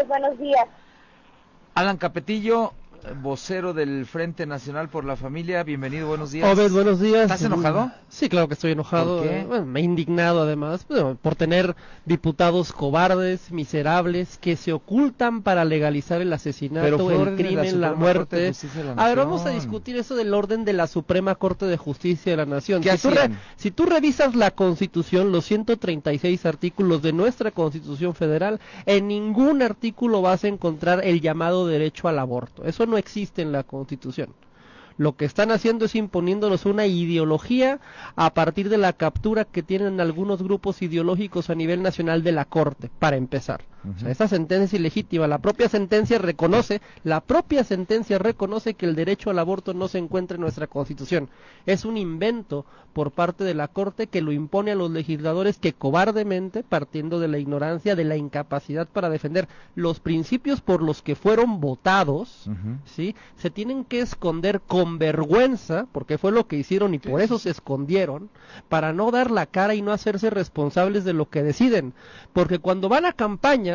noches, buenos días. Alan Capetillo, vocero del Frente Nacional por la Familia, bienvenido, buenos días. Obed, buenos días. ¿Estás enojado? Sí, claro que estoy enojado. ¿Por qué? Bueno, me he indignado además por tener diputados cobardes, miserables, que se ocultan para legalizar el asesinato, el crimen, la muerte. A ver, vamos a discutir eso del orden de la Suprema Corte de Justicia de la Nación. Si tú revisas la Constitución, los 136 artículos de nuestra Constitución Federal, en ningún artículo vas a encontrar el llamado derecho al aborto. Eso no existe en la Constitución. Lo que están haciendo es imponiéndonos una ideología a partir de la captura que tienen algunos grupos ideológicos a nivel nacional de la Corte, para empezar. O sea, esa sentencia es ilegítima. La propia sentencia reconoce que el derecho al aborto no se encuentra en nuestra Constitución. Es un invento por parte de la Corte que lo impone a los legisladores que cobardemente, partiendo de la ignorancia, de la incapacidad para defender los principios por los que fueron votados, ¿sí?, se tienen que esconder con vergüenza, porque fue lo que hicieron y por eso se escondieron, para no dar la cara y no hacerse responsables de lo que deciden. Porque cuando van a campaña,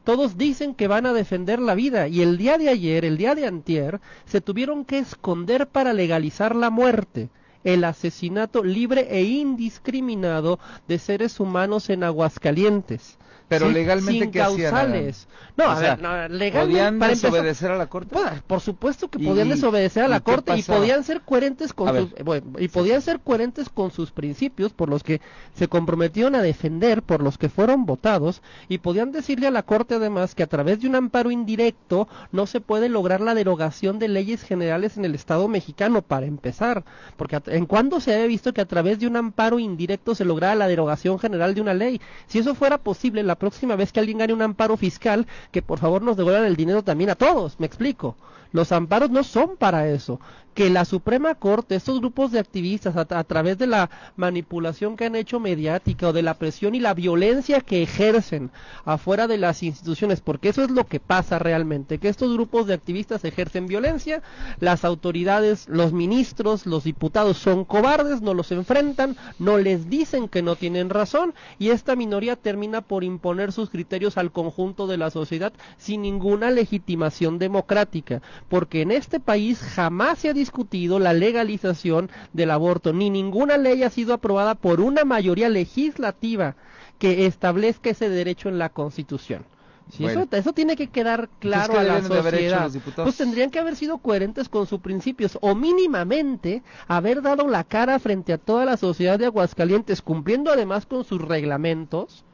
todos dicen que van a defender la vida, y el día de ayer, el día de antier, se tuvieron que esconder para legalizar la muerte, el asesinato libre e indiscriminado de seres humanos en Aguascalientes. Pero ¿sí? legalmente, sin ¿qué causales. hacían? No, a ver, legalmente, ¿podían para desobedecer a la Corte? Pues, por supuesto que podían desobedecer a la Corte y podían ser coherentes con ser coherentes con sus principios por los que se comprometieron a defender, por los que fueron votados, y podían decirle a la Corte además que a través de un amparo indirecto no se puede lograr la derogación de leyes generales en el Estado mexicano, para empezar, porque ¿en cuándo se había visto que a través de un amparo indirecto se lograra la derogación general de una ley? Si eso fuera posible, la próxima vez que alguien gane un amparo fiscal, que por favor nos devuelvan el dinero también a todos, me explico. Los amparos no son para eso. Que la Suprema Corte, estos grupos de activistas, a través de la manipulación que han hecho mediática o de la presión y la violencia que ejercen afuera de las instituciones, porque eso es lo que pasa realmente, que estos grupos de activistas ejercen violencia, las autoridades, los ministros, los diputados son cobardes, no los enfrentan, no les dicen que no tienen razón, y esta minoría termina por imponer sus criterios al conjunto de la sociedad sin ninguna legitimación democrática, porque en este país jamás se ha discutido la legalización del aborto, ni ninguna ley ha sido aprobada por una mayoría legislativa que establezca ese derecho en la Constitución. Sí, bueno, eso tiene que quedar claro a la sociedad. Pues tendrían que haber sido coherentes con sus principios, o mínimamente haber dado la cara frente a toda la sociedad de Aguascalientes, cumpliendo además con sus reglamentos,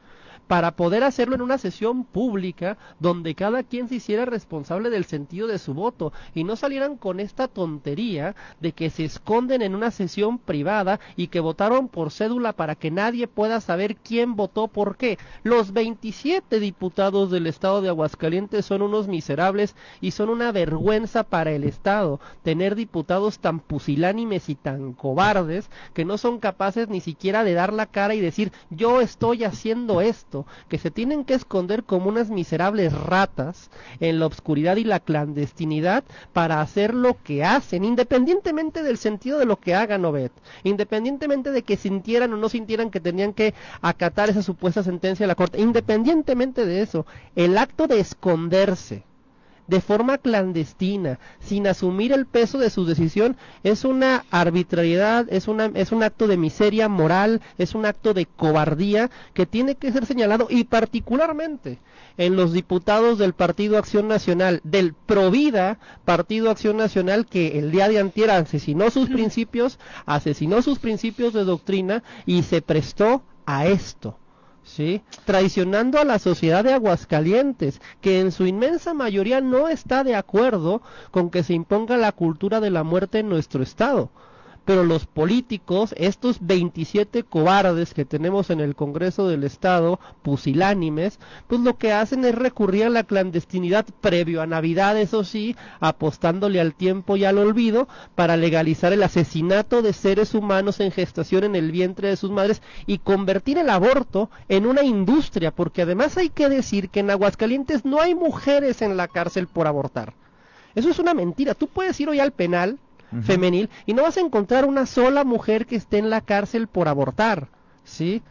para poder hacerlo en una sesión pública donde cada quien se hiciera responsable del sentido de su voto y no salieran con esta tontería de que se esconden en una sesión privada y que votaron por cédula para que nadie pueda saber quién votó por qué. Los 27 diputados del estado de Aguascalientes son unos miserables y son una vergüenza para el estado tener diputados tan pusilánimes y tan cobardes que no son capaces ni siquiera de dar la cara y decir yo estoy haciendo esto, que se tienen que esconder como unas miserables ratas en la obscuridad y la clandestinidad para hacer lo que hacen, independientemente del sentido de lo que hagan, Obed, independientemente de que sintieran o no sintieran que tenían que acatar esa supuesta sentencia de la Corte, independientemente de eso, el acto de esconderse de forma clandestina, sin asumir el peso de su decisión, es una arbitrariedad, es un acto de miseria moral, es un acto de cobardía que tiene que ser señalado, y particularmente en los diputados del Partido Acción Nacional, del Provida Partido Acción Nacional, que el día de antier asesinó sus principios de doctrina y se prestó a esto. ¿Sí? Traicionando a la sociedad de Aguascalientes, que en su inmensa mayoría no está de acuerdo con que se imponga la cultura de la muerte en nuestro estado. Pero los políticos, estos 27 cobardes que tenemos en el Congreso del Estado, pusilánimes, pues lo que hacen es recurrir a la clandestinidad previo a Navidad, eso sí, apostándole al tiempo y al olvido, para legalizar el asesinato de seres humanos en gestación en el vientre de sus madres y convertir el aborto en una industria, porque además hay que decir que en Aguascalientes no hay mujeres en la cárcel por abortar. Eso es una mentira. Tú puedes ir hoy al penal femenil y no vas a encontrar una sola mujer que esté en la cárcel por abortar, ¿sí?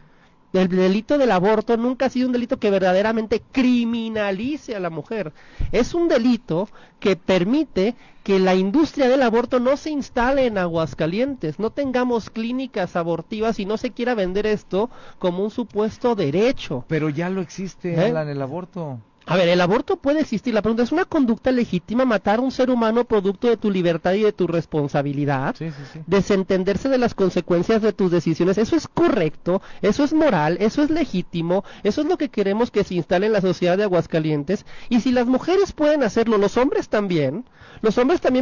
el delito del aborto nunca ha sido un delito que verdaderamente criminalice a la mujer. Es un delito que permite que la industria del aborto no se instale en Aguascalientes, no tengamos clínicas abortivas y no se quiera vender esto como un supuesto derecho. Pero ya lo existe, Alan, el aborto. A ver, el aborto puede existir. La pregunta es, ¿una conducta legítima matar a un ser humano producto de tu libertad y de tu responsabilidad? Sí. Desentenderse de las consecuencias de tus decisiones. Eso es correcto, eso es moral, eso es legítimo, eso es lo que queremos que se instale en la sociedad de Aguascalientes. Y si las mujeres pueden hacerlo, los hombres también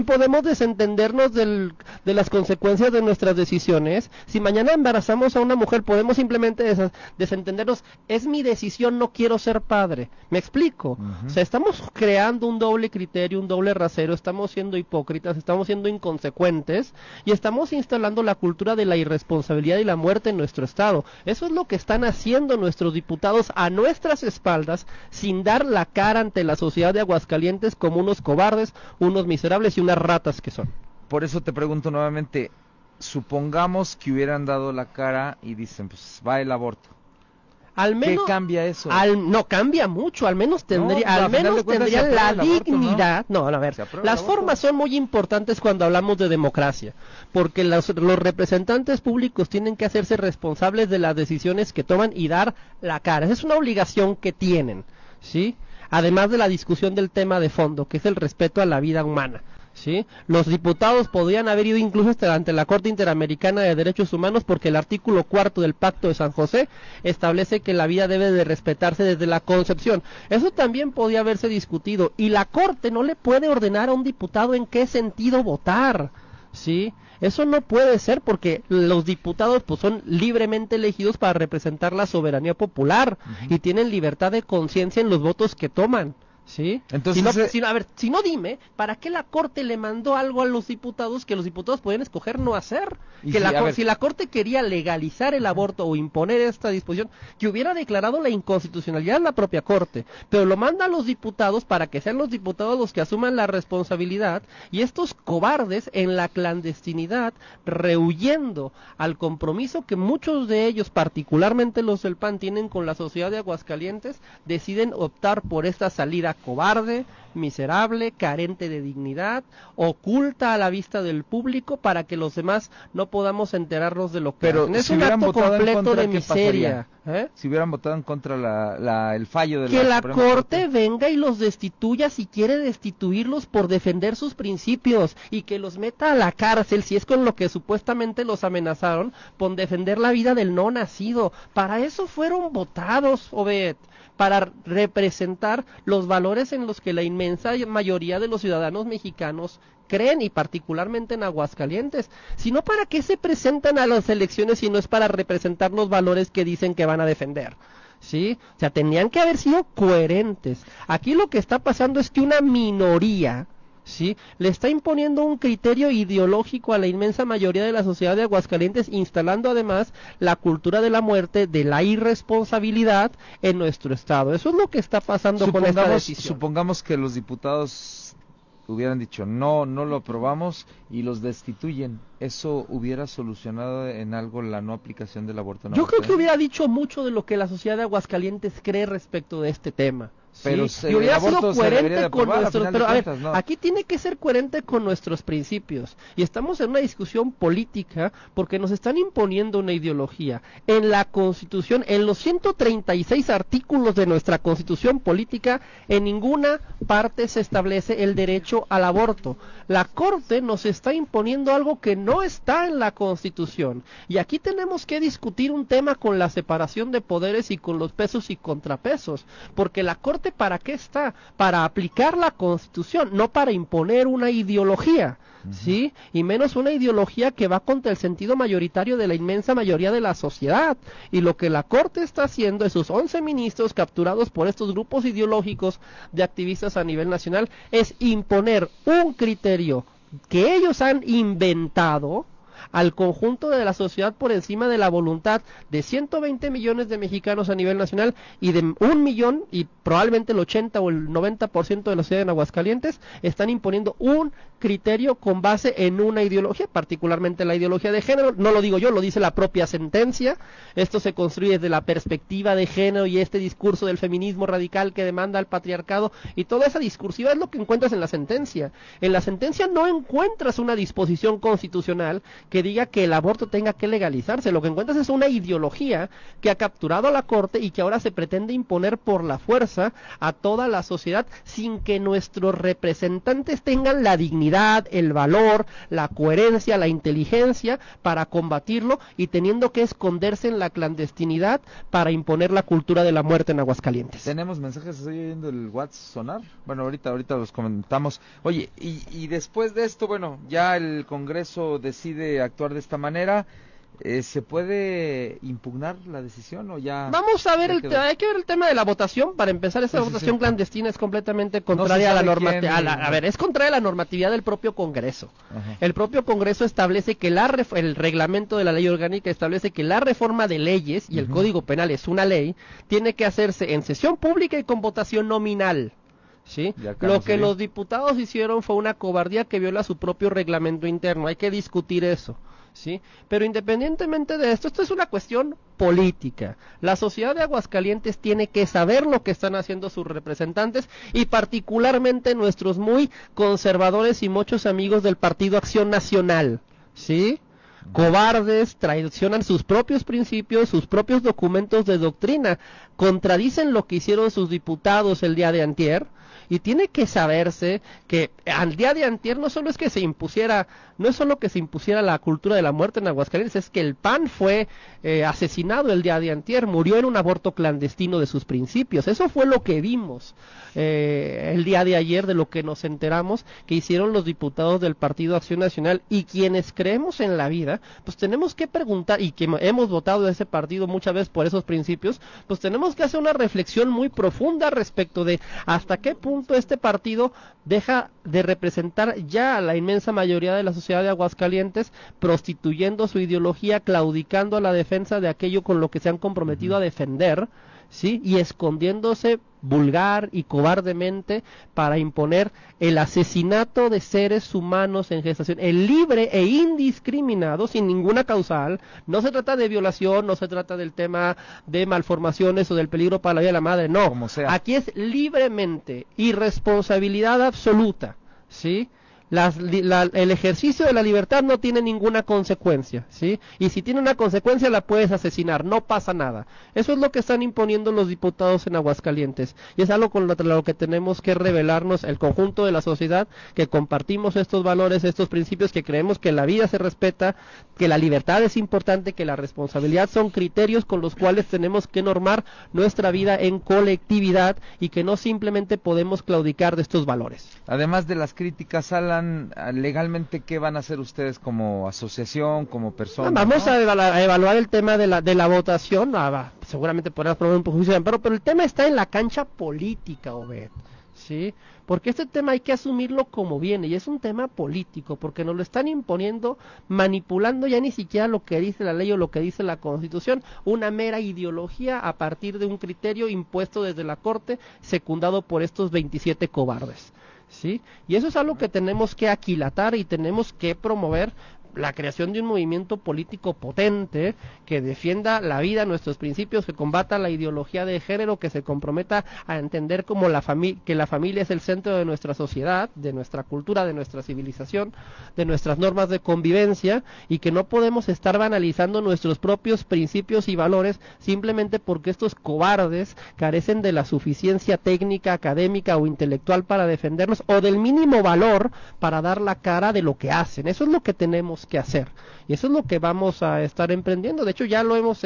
podemos desentendernos de las consecuencias de nuestras decisiones. Si mañana embarazamos a una mujer, podemos simplemente desentendernos. Es mi decisión, no quiero ser padre. ¿Me explico? O sea, estamos creando un doble criterio, un doble rasero, estamos siendo hipócritas, estamos siendo inconsecuentes y estamos instalando la cultura de la irresponsabilidad y la muerte en nuestro estado. Eso es lo que están haciendo nuestros diputados a nuestras espaldas, sin dar la cara ante la sociedad de Aguascalientes como unos cobardes, unos miserables y unas ratas que son. Por eso te pregunto nuevamente, supongamos que hubieran dado la cara y dicen, pues va el aborto. Al menos, ¿qué cambia eso? No cambia mucho, al menos tendría la dignidad. No, a ver, las formas son muy importantes cuando hablamos de democracia, porque los representantes públicos tienen que hacerse responsables de las decisiones que toman y dar la cara. Esa es una obligación que tienen, ¿sí? Además de la discusión del tema de fondo, que es el respeto a la vida humana. ¿Sí? Los diputados podrían haber ido incluso hasta ante la Corte Interamericana de Derechos Humanos, porque el artículo 4 del Pacto de San José establece que la vida debe de respetarse desde la concepción. Eso también podía haberse discutido, y la Corte no le puede ordenar a un diputado en qué sentido votar, ¿sí? Eso no puede ser, porque los diputados pues son libremente elegidos para representar la soberanía popular y tienen libertad de conciencia en los votos que toman. ¿Sí? Entonces, si no, dime, ¿para qué la Corte le mandó algo a los diputados que los diputados podían escoger no hacer? Si la Corte quería legalizar el aborto o imponer esta disposición, que hubiera declarado la inconstitucionalidad la propia Corte, pero lo manda a los diputados para que sean los diputados los que asuman la responsabilidad, y estos cobardes en la clandestinidad, rehuyendo al compromiso que muchos de ellos, particularmente los del PAN, tienen con la sociedad de Aguascalientes, deciden optar por esta salida cobarde, miserable, carente de dignidad, oculta a la vista del público para que los demás no podamos enterarnos de lo que hacen. Es un acto completo de miseria. Si hubieran votado en contra el fallo de que la Corte venga y los destituya si quiere destituirlos por defender sus principios, y que los meta a la cárcel si es con lo que supuestamente los amenazaron, por defender la vida del no nacido. Para eso fueron votados, Obed, para representar los valores en los que la inmensa mayoría de los ciudadanos mexicanos creen, y particularmente en Aguascalientes. Si no, ¿para qué se presentan a las elecciones si no es para representar los valores que dicen que van a defender? ¿Sí? O sea, tenían que haber sido coherentes. Aquí lo que está pasando es que una minoría, ¿sí?, le está imponiendo un criterio ideológico a la inmensa mayoría de la sociedad de Aguascalientes, instalando además la cultura de la muerte, de la irresponsabilidad en nuestro estado. Eso es lo que está pasando con esta decisión. Supongamos que los diputados hubieran dicho no lo aprobamos y los destituyen. ¿Eso hubiera solucionado en algo la no aplicación del aborto? Yo creo que hubiera dicho mucho de lo que la sociedad de Aguascalientes cree respecto de este tema. Pero sí, y hubiera sido coherente con nuestros, pero a ver, ¿no? Aquí tiene que ser coherente con nuestros principios, y estamos en una discusión política porque nos están imponiendo una ideología. En la Constitución, en los 136 artículos de nuestra Constitución política, en ninguna parte se establece el derecho al aborto. La Corte nos está imponiendo algo que no está en la Constitución, y aquí tenemos que discutir un tema con la separación de poderes y con los pesos y contrapesos, porque la Corte, ¿para qué está? Para aplicar la Constitución, no para imponer una ideología, ¿sí? Y menos una ideología que va contra el sentido mayoritario de la inmensa mayoría de la sociedad. Y lo que la Corte está haciendo, esos 11 ministros capturados por estos grupos ideológicos de activistas a nivel nacional, es imponer un criterio que ellos han inventado al conjunto de la sociedad por encima de la voluntad de 120 millones de mexicanos a nivel nacional y de 1 millón, y probablemente el 80 o el 90% de la sociedad en Aguascalientes están imponiendo un criterio con base en una ideología, particularmente la ideología de género. No lo digo yo, lo dice la propia sentencia. Esto se construye desde la perspectiva de género y este discurso del feminismo radical que demanda el patriarcado, y toda esa discursiva es lo que encuentras en la sentencia. En la sentencia no encuentras una disposición constitucional que diga que el aborto tenga que legalizarse. Lo que encuentras es una ideología que ha capturado a la Corte y que ahora se pretende imponer por la fuerza a toda la sociedad sin que nuestros representantes tengan la dignidad, el valor, la coherencia, la inteligencia para combatirlo, y teniendo que esconderse en la clandestinidad para imponer la cultura de la muerte en Aguascalientes. Tenemos mensajes, estoy oyendo el WhatsApp sonar. Bueno, ahorita los comentamos. Oye, y después de esto, bueno, ya el Congreso decide actuar de esta manera. ¿Se puede impugnar la decisión o ya? Vamos a ver, hay que ver el tema de la votación. Para empezar, esa votación clandestina es completamente contraria a la normatividad. A ver, es contraria a la normatividad del propio Congreso. Ajá. El propio Congreso establece que el reglamento de la ley orgánica establece que la reforma de leyes, y el Código Penal es una ley, tiene que hacerse en sesión pública y con votación nominal. ¿Sí? Lo que los diputados hicieron fue una cobardía que viola su propio reglamento interno. Hay que discutir eso. ¿Sí? Pero independientemente de esto es una cuestión política. La sociedad de Aguascalientes tiene que saber lo que están haciendo sus representantes, y particularmente nuestros muy conservadores y muchos amigos del Partido Acción Nacional, ¿sí? Cobardes, traicionan sus propios principios, sus propios documentos de doctrina, contradicen lo que hicieron sus diputados el día de antier. Y tiene que saberse que al día de antier no es solo que se impusiera la cultura de la muerte en Aguascalientes, es que el PAN fue asesinado el día de antier, murió en un aborto clandestino de sus principios. Eso fue lo que vimos el día de ayer, de lo que nos enteramos que hicieron los diputados del Partido Acción Nacional. Y quienes creemos en la vida, pues tenemos que preguntar, y que hemos votado de ese partido muchas veces por esos principios, pues tenemos que hacer una reflexión muy profunda respecto de hasta qué punto este partido deja de representar ya a la inmensa mayoría de la sociedad de Aguascalientes, prostituyendo su ideología, claudicando a la defensa de aquello con lo que se han comprometido a defender, ¿sí? Y escondiéndose vulgar y cobardemente para imponer el asesinato de seres humanos en gestación, el libre e indiscriminado, sin ninguna causal. No se trata de violación, no se trata del tema de malformaciones o del peligro para la vida de la madre, no. Aquí es libremente, irresponsabilidad absoluta, ¿sí? El ejercicio de la libertad no tiene ninguna consecuencia, ¿sí? Y si tiene una consecuencia la puedes asesinar, no pasa nada. Eso es lo que están imponiendo los diputados en Aguascalientes, y es algo con lo que tenemos que rebelarnos el conjunto de la sociedad, que compartimos estos valores, estos principios, que creemos que la vida se respeta, que la libertad es importante, que la responsabilidad son criterios con los cuales tenemos que normar nuestra vida en colectividad, y que no simplemente podemos claudicar de estos valores. Además de las críticas, Alan, legalmente, ¿qué van a hacer ustedes como asociación, como persona? Vamos a evaluar el tema de la votación. Seguramente podrás promover un juicio de amparo, pero el tema está en la cancha política, Obed, ¿sí? Porque este tema hay que asumirlo como viene, y es un tema político, porque nos lo están imponiendo, manipulando ya ni siquiera lo que dice la ley o lo que dice la Constitución, una mera ideología a partir de un criterio impuesto desde la Corte, secundado por estos 27 cobardes. ¿Sí? Y eso es algo que tenemos que aquilatar y tenemos que promover, la creación de un movimiento político potente que defienda la vida, nuestros principios, que combata la ideología de género, que se comprometa a entender como que la familia es el centro de nuestra sociedad, de nuestra cultura, de nuestra civilización, de nuestras normas de convivencia, y que no podemos estar banalizando nuestros propios principios y valores simplemente porque estos cobardes carecen de la suficiencia técnica, académica o intelectual para defendernos, o del mínimo valor para dar la cara de lo que hacen. Eso es lo que tenemos que hacer, y eso es lo que vamos a estar emprendiendo. De hecho ya lo hemos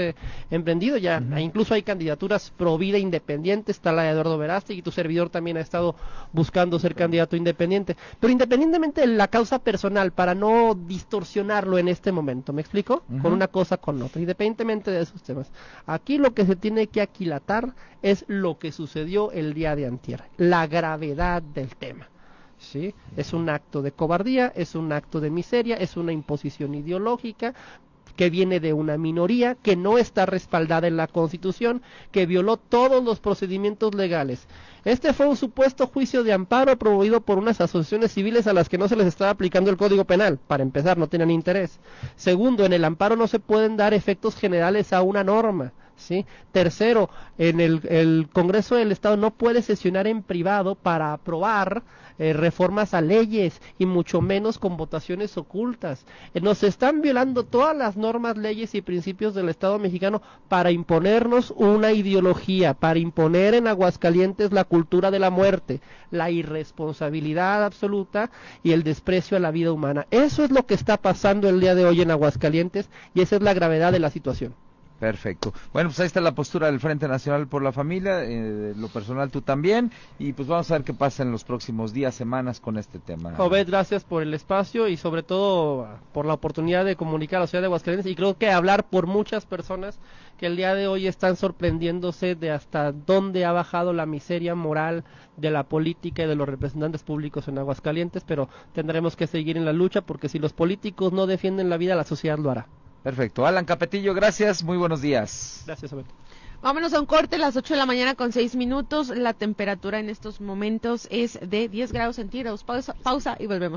emprendido, ya incluso hay candidaturas pro vida independientes, está la de Eduardo Verástegui, y tu servidor también ha estado buscando ser candidato independiente, pero independientemente de la causa personal, para no distorsionarlo en este momento, ¿me explico? Con una cosa con otra, independientemente de esos temas. Aquí lo que se tiene que aquilatar es lo que sucedió el día de antier, la gravedad del tema, ¿sí? Es un acto de cobardía, es un acto de miseria, es una imposición ideológica que viene de una minoría que no está respaldada en la Constitución, que violó todos los procedimientos legales. Este fue un supuesto juicio de amparo promovido por unas asociaciones civiles a las que no se les estaba aplicando el Código Penal. Para empezar, no tenían interés. Segundo, en el amparo no se pueden dar efectos generales a una norma, ¿sí? Tercero, en el Congreso del Estado no puede sesionar en privado para aprobar reformas a leyes, y mucho menos con votaciones ocultas. Nos están violando todas las normas, leyes y principios del Estado mexicano para imponernos una ideología, para imponer en Aguascalientes la cultura de la muerte, la irresponsabilidad absoluta y el desprecio a la vida humana. Eso es lo que está pasando el día de hoy en Aguascalientes, y esa es la gravedad de la situación. Perfecto. Bueno, pues ahí está la postura del Frente Nacional por la Familia, lo personal tú también, y pues vamos a ver qué pasa en los próximos días, semanas con este tema. Obed, gracias por el espacio y sobre todo por la oportunidad de comunicar a la ciudad de Aguascalientes, y creo que hablar por muchas personas que el día de hoy están sorprendiéndose de hasta dónde ha bajado la miseria moral de la política y de los representantes públicos en Aguascalientes, pero tendremos que seguir en la lucha, porque si los políticos no defienden la vida, la sociedad lo hará. Perfecto. Alan Capetillo, gracias, muy buenos días. Gracias, Abel. Vámonos a un corte, las 8 de la mañana con 6 minutos. La temperatura en estos momentos es de 10 grados centígrados. Pausa y volvemos.